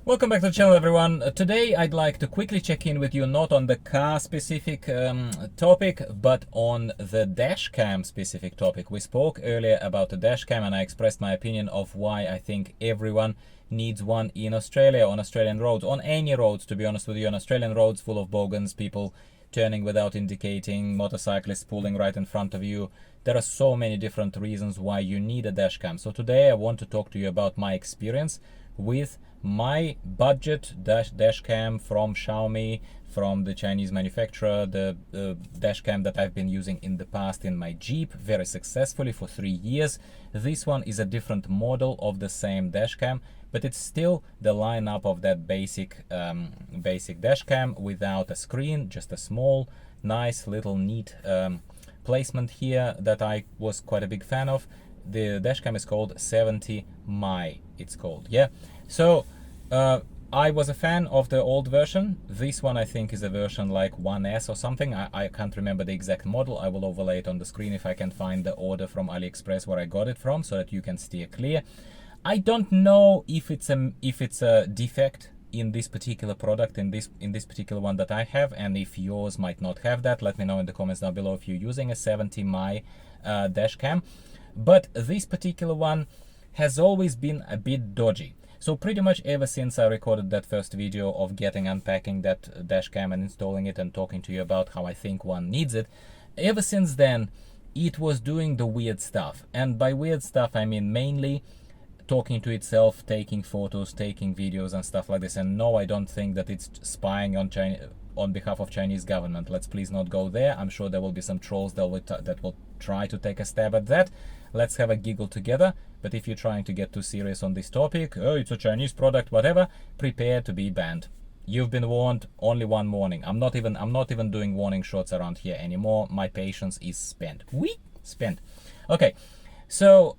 Welcome back to the channel, everyone. Today I'd like to quickly check in with you not on the car specific topic, but on the dash cam specific topic. We spoke earlier about the dash cam and I expressed my opinion of why I think everyone needs one in Australia, on Australian roads, on any roads, to be honest with you, on Australian roads full of bogans, people turning without indicating, motorcyclists pulling right in front of you. There are so many different reasons why you need a dash cam. So today I want to talk to you about my experience with my budget dash cam from Xiaomi, from the Chinese manufacturer, the dash cam that I've been using in the past in my Jeep very successfully for 3 years. This one is a different model of the same dash cam, but it's still the lineup of that basic dash cam without a screen, just a small, nice little neat placement here that I was quite a big fan of. The dash cam is called 70 Mi, it's called, yeah. So I was a fan of the old version. This one I think is a version like 1S or something. I can't remember the exact model. I will overlay it on the screen if I can find the order from AliExpress where I got it from, so that you can steer clear. I don't know if it's a defect in this particular product, in this particular one that I have, and if yours might not have that. Let me know in the comments down below if you're using a 70 Mi dash cam. But this particular one has always been a bit dodgy. So pretty much ever since I recorded that first video of unpacking that dash cam and installing it and talking to you about how I think one needs it, ever since then it was doing the weird stuff. And by weird stuff I mean mainly talking to itself, taking photos, taking videos and stuff like this. And no, I don't think that it's spying on on behalf of Chinese government. Let's please not go there. I'm sure there will be some trolls that will try to take a stab at that. Let's have a giggle together. But if you're trying to get too serious on this topic, oh, it's a Chinese product, whatever, prepare to be banned. You've been warned. Only one warning. I'm not even doing warning shots around here anymore. My patience is spent. Spent. Okay, so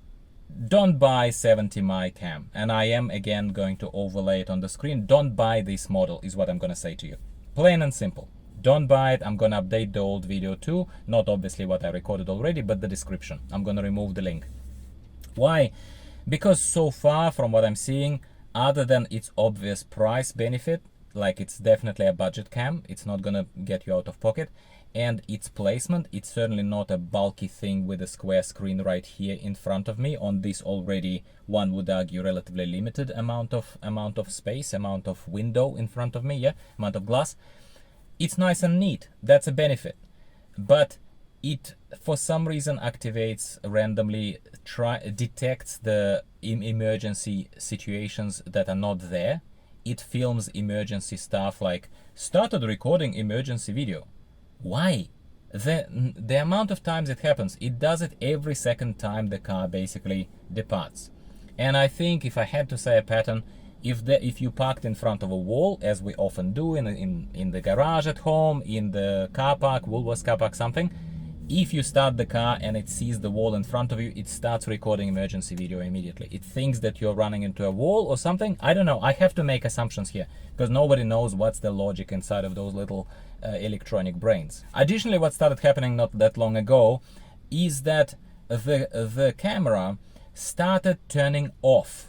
don't buy 70 Mi cam. And I am again going to overlay it on the screen. Don't buy this model is what I'm going to say to you. Plain and simple. Don't buy it. I'm going to update the old video too. Not obviously what I recorded already, but the description. I'm going to remove the link. Why? Because so far from what I'm seeing, other than its obvious price benefit, like it's definitely a budget cam, it's not going to get you out of pocket, and its placement, it's certainly not a bulky thing with a square screen right here in front of me on this already, one would argue, relatively limited amount of space, amount of window in front of me, yeah, amount of glass. It's nice and neat. That's a benefit. But it, for some reason, activates randomly, detects the emergency situations that are not there. It films emergency stuff like started recording emergency video. Why? The amount of times it happens, it does it every second time the car basically departs. And I think if I had to say a pattern, if you parked in front of a wall, as we often do in the garage at home, in the car park, Woolworths car park, something, if you start the car and it sees the wall in front of you, it starts recording emergency video immediately. It thinks that you're running into a wall or something. I don't know. I have to make assumptions here because nobody knows what's the logic inside of those little electronic brains. Additionally, what started happening not that long ago is that the camera started turning off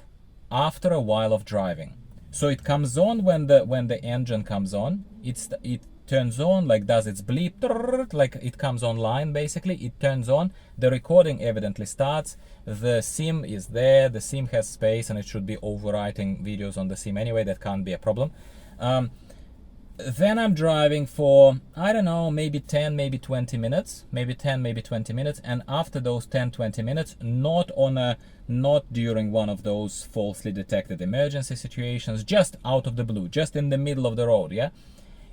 after a while of driving. So it comes on when the engine comes on. It turns on, like does its bleep, like it comes online basically. It turns on, the recording evidently starts, the SIM is there, the SIM has space and it should be overwriting videos on the SIM anyway. That can't be a problem. Then I'm driving for, I don't know, maybe 10, maybe 20 minutes, maybe 10, maybe 20 minutes. And after those 10, 20 minutes, not during one of those falsely detected emergency situations, just out of the blue, just in the middle of the road, yeah,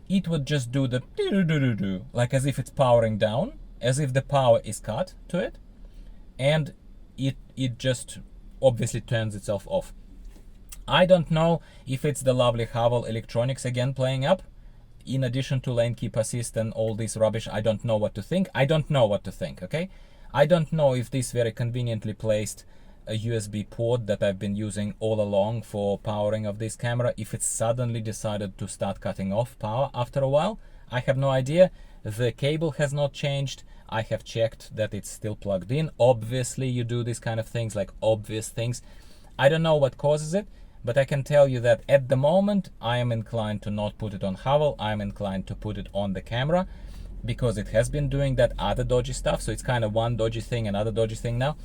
it would just do the do-do-do-do-do, like as if it's powering down, as if the power is cut to it. And it just obviously turns itself off. I don't know if it's the lovely Haval electronics again playing up. In addition to lane keep assist and all this rubbish, I don't know what to think. I don't know what to think, okay? I don't know if this very conveniently placed a USB port that I've been using all along for powering of this camera, if it suddenly decided to start cutting off power after a while. I have no idea. The cable has not changed. I have checked that it's still plugged in. Obviously, you do these kind of things, like obvious things. I don't know what causes it, but I can tell you that at the moment I am inclined to not put it on Haval. I'm inclined to put it on the camera because it has been doing that other dodgy stuff. So it's kind of one dodgy thing, another dodgy thing now.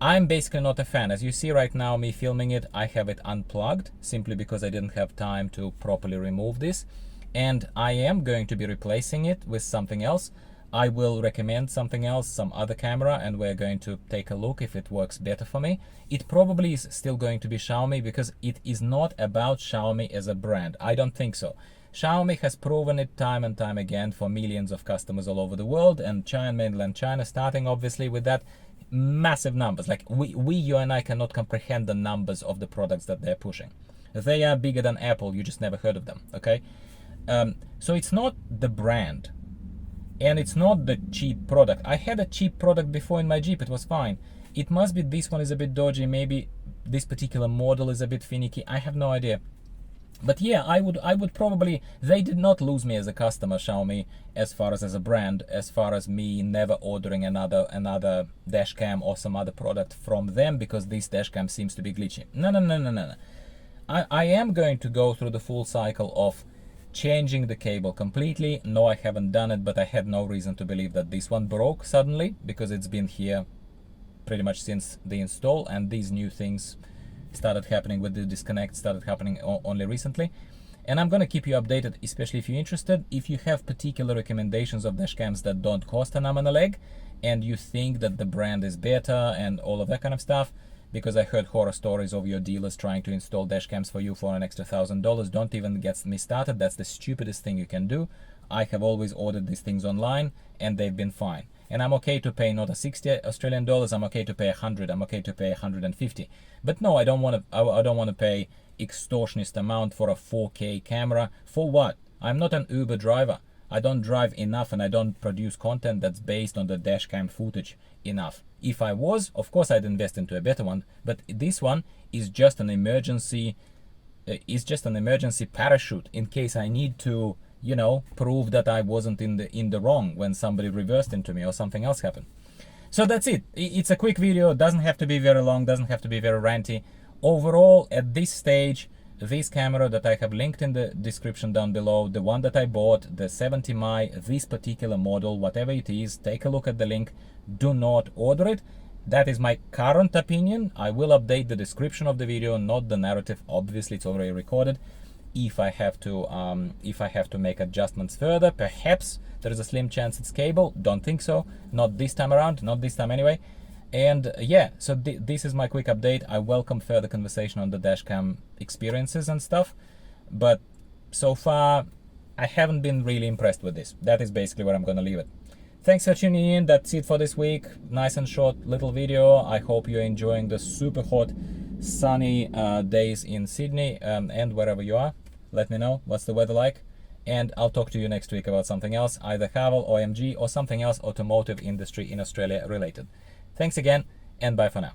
I'm basically not a fan. As you see right now, me filming it, I have it unplugged simply because I didn't have time to properly remove this. And I am going to be replacing it with something else. I will recommend something else, some other camera, and we're going to take a look if it works better for me. It probably is still going to be Xiaomi because it is not about Xiaomi as a brand. I don't think so. Xiaomi has proven it time and time again for millions of customers all over the world, and China, mainland China, starting obviously with that, massive numbers. Like you and I cannot comprehend the numbers of the products that they're pushing. They are bigger than Apple, you just never heard of them, okay? So it's not the brand. And it's not the cheap product. I had a cheap product before in my Jeep, it was fine. It must be this one is a bit dodgy, maybe this particular model is a bit finicky, I have no idea. But yeah, I would probably, they did not lose me as a customer, Xiaomi, as far as a brand, as far as me never ordering another dashcam or some other product from them because this dashcam seems to be glitchy. No. I am going to go through the full cycle of changing the cable completely. No, I haven't done it, but I had no reason to believe that this one broke suddenly because it's been here pretty much since the install, and these new things started happening with the disconnect, started happening only recently. And I'm gonna keep you updated, especially if you're interested. If you have particular recommendations of dashcams that don't cost an arm and a leg, and you think that the brand is better and all of that kind of stuff, because I heard horror stories of your dealers trying to install dashcams for you for an extra $1,000. Don't even get me started. That's the stupidest thing you can do. I have always ordered these things online and they've been fine. And I'm okay to pay not a 60 Australian dollars. I'm okay to pay 100. I'm okay to pay 150. But no, I don't want to pay extortionist amount for a 4K camera. For what? I'm not an Uber driver. I don't drive enough and I don't produce content that's based on the dashcam footage enough. If I was, of course I'd invest into a better one, but this one is just an emergency parachute in case I need to, you know, prove that I wasn't in the wrong when somebody reversed into me or something else happened. So that's it. It's a quick video, doesn't have to be very long, doesn't have to be very ranty. Overall, at this stage, this camera that I have linked in the description down below, the one that I bought, the 70mm, this particular model, whatever it is, take a look at the link. Do not order it. That is my current opinion. I will update the description of the video, not the narrative. Obviously, it's already recorded. If I have to make adjustments further, perhaps there is a slim chance it's cable. Don't think so. Not this time around. Not this time anyway. And yeah, so this is my quick update. I welcome further conversation on the dashcam experiences and stuff, but so far I haven't been really impressed with this. That is basically where I'm gonna leave it. Thanks for tuning in. That's it for this week. Nice and short little video. I hope you're enjoying the super hot sunny days in Sydney and wherever you are. Let me know what's the weather like, and I'll talk to you next week about something else, either Haval, OMG, or something else automotive industry in Australia related. Thanks again, and bye for now.